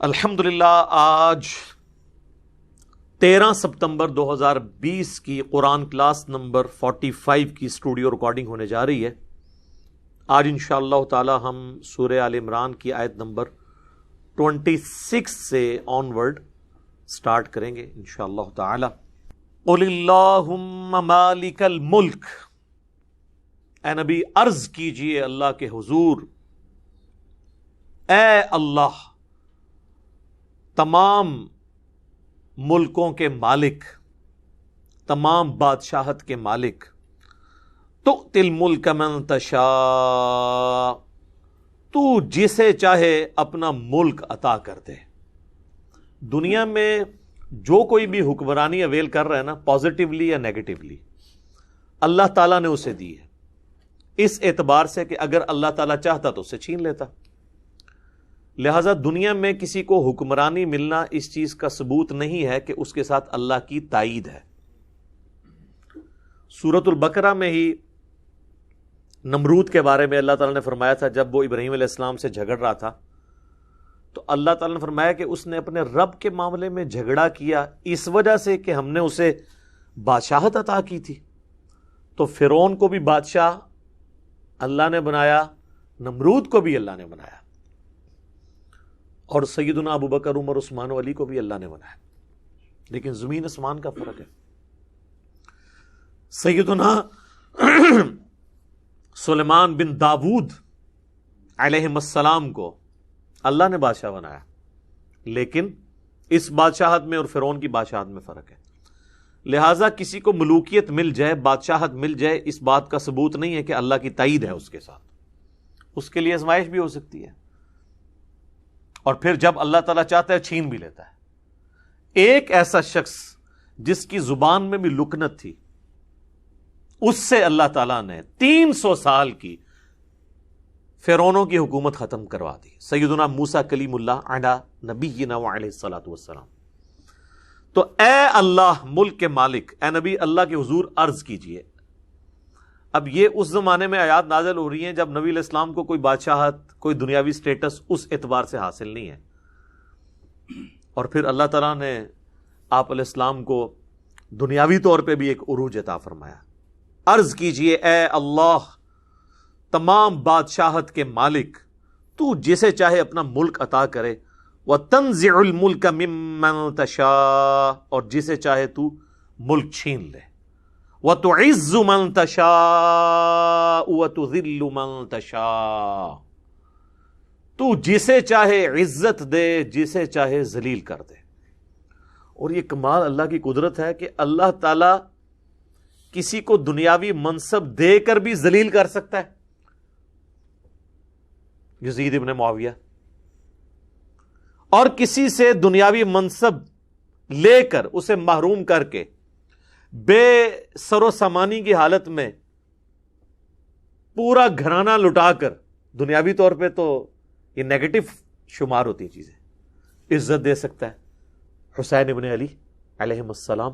الحمدللہ آج 13 ستمبر 2020 کی قرآن کلاس نمبر 45 کی اسٹوڈیو ریکارڈنگ ہونے جا رہی ہے۔ آج انشاءاللہ تعالی ہم سورہ آل عمران کی آیت نمبر 26 سے آن ورڈ سٹارٹ کریں گے انشاءاللہ تعالی۔ قل اللہم مالک الملک، اے نبی عرض کیجئے اللہ کے حضور، اے اللہ تمام ملکوں کے مالک، تمام بادشاہت کے مالک، تؤتی الملک من تشاء، تو جسے چاہے اپنا ملک عطا کر دے۔ دنیا میں جو کوئی بھی حکمرانی اویل کر رہا ہے نا، پازیٹیولی یا نیگیٹیولی، اللہ تعالیٰ نے اسے دی ہے، اس اعتبار سے کہ اگر اللہ تعالیٰ چاہتا تو اسے چھین لیتا۔ لہذا دنیا میں کسی کو حکمرانی ملنا اس چیز کا ثبوت نہیں ہے کہ اس کے ساتھ اللہ کی تائید ہے۔ سورۃ البقرہ میں ہی نمرود کے بارے میں اللہ تعالیٰ نے فرمایا تھا، جب وہ ابراہیم علیہ السلام سے جھگڑ رہا تھا تو اللہ تعالیٰ نے فرمایا کہ اس نے اپنے رب کے معاملے میں جھگڑا کیا اس وجہ سے کہ ہم نے اسے بادشاہت عطا کی تھی۔ تو فرعون کو بھی بادشاہ اللہ نے بنایا، نمرود کو بھی اللہ نے بنایا، اور سیدنا ابو بکر، عمر، عثمان و علی کو بھی اللہ نے بنایا، لیکن زمین آسمان کا فرق ہے۔ سیدنا سلیمان بن داود علیہ السلام کو اللہ نے بادشاہ بنایا، لیکن اس بادشاہت میں اور فرعون کی بادشاہت میں فرق ہے۔ لہٰذا کسی کو ملوکیت مل جائے، بادشاہت مل جائے، اس بات کا ثبوت نہیں ہے کہ اللہ کی تائید ہے اس کے ساتھ، اس کے لیے آزمائش بھی ہو سکتی ہے، اور پھر جب اللہ تعالیٰ چاہتا ہے چھین بھی لیتا ہے۔ ایک ایسا شخص جس کی زبان میں بھی لکنت تھی، اس سے اللہ تعالیٰ نے 300 سال کی فرعونوں کی حکومت ختم کروا دی، سیدنا موسیٰ کلیم اللہ علی نبینا وعلیہ الصلوۃ والسلام۔ تو اے اللہ ملک کے مالک، اے نبی اللہ کے حضور عرض کیجئے۔ اب یہ اس زمانے میں آیات نازل ہو رہی ہیں جب نبی علیہ السلام کو کوئی بادشاہت، کوئی دنیاوی سٹیٹس اس اعتبار سے حاصل نہیں ہے، اور پھر اللہ تعالیٰ نے آپ علیہ السلام کو دنیاوی طور پہ بھی ایک عروج عطا فرمایا۔ عرض کیجئے اے اللہ تمام بادشاہت کے مالک، تو جسے چاہے اپنا ملک عطا کرے، وَتَنزِعُ الْمُلْكَ مِمَّن تَشَاءُ، اور جسے چاہے تو ملک چھین لے، وَتُعِزُّ مَن تَشَاءُ وَتُذِلُّ مَن تَشَاءُ، تو جسے چاہے عزت دے، جسے چاہے ذلیل کر دے۔ اور یہ کمال اللہ کی قدرت ہے کہ اللہ تعالیٰ کسی کو دنیاوی منصب دے کر بھی ذلیل کر سکتا ہے۔ یزید ابن معاویہ، اور کسی سے دنیاوی منصب لے کر اسے محروم کر کے بے سر و سامانی کی حالت میں پورا گھرانہ لٹا کر، دنیاوی طور پہ تو یہ نیگیٹو شمار ہوتی چیزیں، عزت دے سکتا ہے حسین ابن علی علیہ السلام۔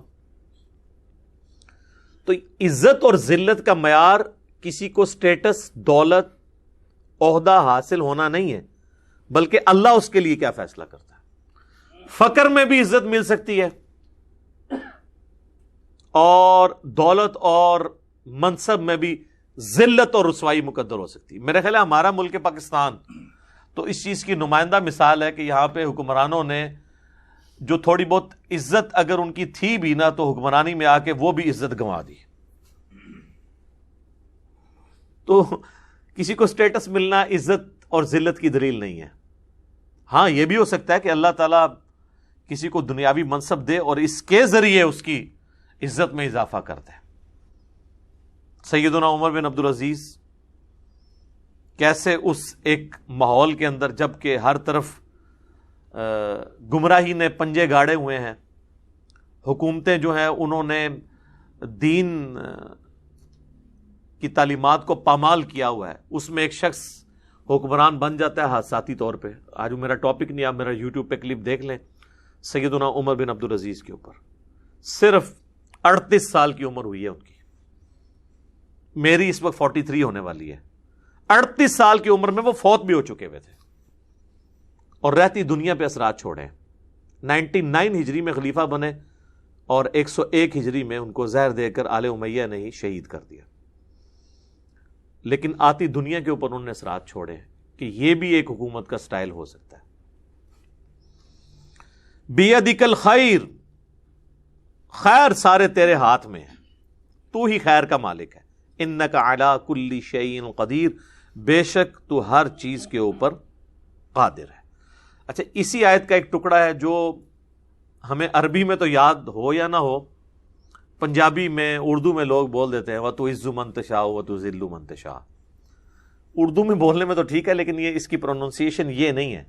تو عزت اور ذلت کا معیار کسی کو سٹیٹس، دولت، عہدہ حاصل ہونا نہیں ہے، بلکہ اللہ اس کے لیے کیا فیصلہ کرتا ہے۔ فقر میں بھی عزت مل سکتی ہے، اور دولت اور منصب میں بھی ذلت اور رسوائی مقدر ہو سکتی ہے۔ میرا خیال ہے ہمارا ملک پاکستان تو اس چیز کی نمائندہ مثال ہے کہ یہاں پہ حکمرانوں نے جو تھوڑی بہت عزت اگر ان کی تھی بھی نا، تو حکمرانی میں آ کے وہ بھی عزت گنوا دی۔ تو کسی کو سٹیٹس ملنا عزت اور ذلت کی دلیل نہیں ہے۔ ہاں یہ بھی ہو سکتا ہے کہ اللہ تعالیٰ کسی کو دنیاوی منصب دے اور اس کے ذریعے اس کی عزت میں اضافہ کر دے۔ سیدنا عمر بن عبدالعزیز کیسے اس ایک ماحول کے اندر، جب کہ ہر طرف گمراہی نے پنجے گاڑے ہوئے ہیں، حکومتیں جو ہیں انہوں نے دین کی تعلیمات کو پامال کیا ہوا ہے، اس میں ایک شخص حکمران بن جاتا ہے حادثاتی طور پہ۔ آج میرا ٹاپک نہیں، آپ میرا یوٹیوب پہ کلپ دیکھ لیں سیدنا عمر بن عبدالعزیز کے اوپر۔ صرف 38 سال کی عمر ہوئی ہے ان کی، میری اس وقت 43 ہونے والی ہے۔ 38 سال کی عمر میں وہ فوت بھی ہو چکے ہوئے تھے، اور رہتی دنیا پہ اثرات چھوڑے. 99 ہجری میں خلیفہ بنے اور 101 ہجری میں ان کو زہر دے کر آل امیہ نے ہی شہید کر دیا. لیکن آتی دنیا کے اوپر انہوں نے اثرات چھوڑے کہ یہ بھی ایک حکومت کا سٹائل ہو سکتا ہے. بیدک الخیر، خیر سارے تیرے ہاتھ میں ہے، تو ہی خیر کا مالک ہے. انک علی کل شیء قدیر، بے شک تو ہر چیز کے اوپر قادر ہے. اچھا، اسی آیت کا ایک ٹکڑا ہے جو ہمیں عربی میں تو یاد ہو یا نہ ہو، پنجابی میں اردو میں لوگ بول دیتے ہیں وَتُعِزُّ مَن تَشَاءُ وَتُذِلُّ مَن تَشَاءُ. اردو میں بولنے میں تو ٹھیک ہے، لیکن یہ اس کی پروننسیشن یہ نہیں ہے.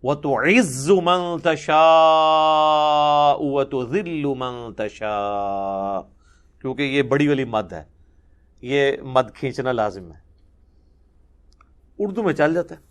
وَتُعِزُّ مَن تَشَاءُ وَتُذِلُّ مَن تَشَاءُ، کیونکہ یہ بڑی والی مد ہے، یہ مد کھینچنا لازم ہے. اردو میں چل جاتا ہے.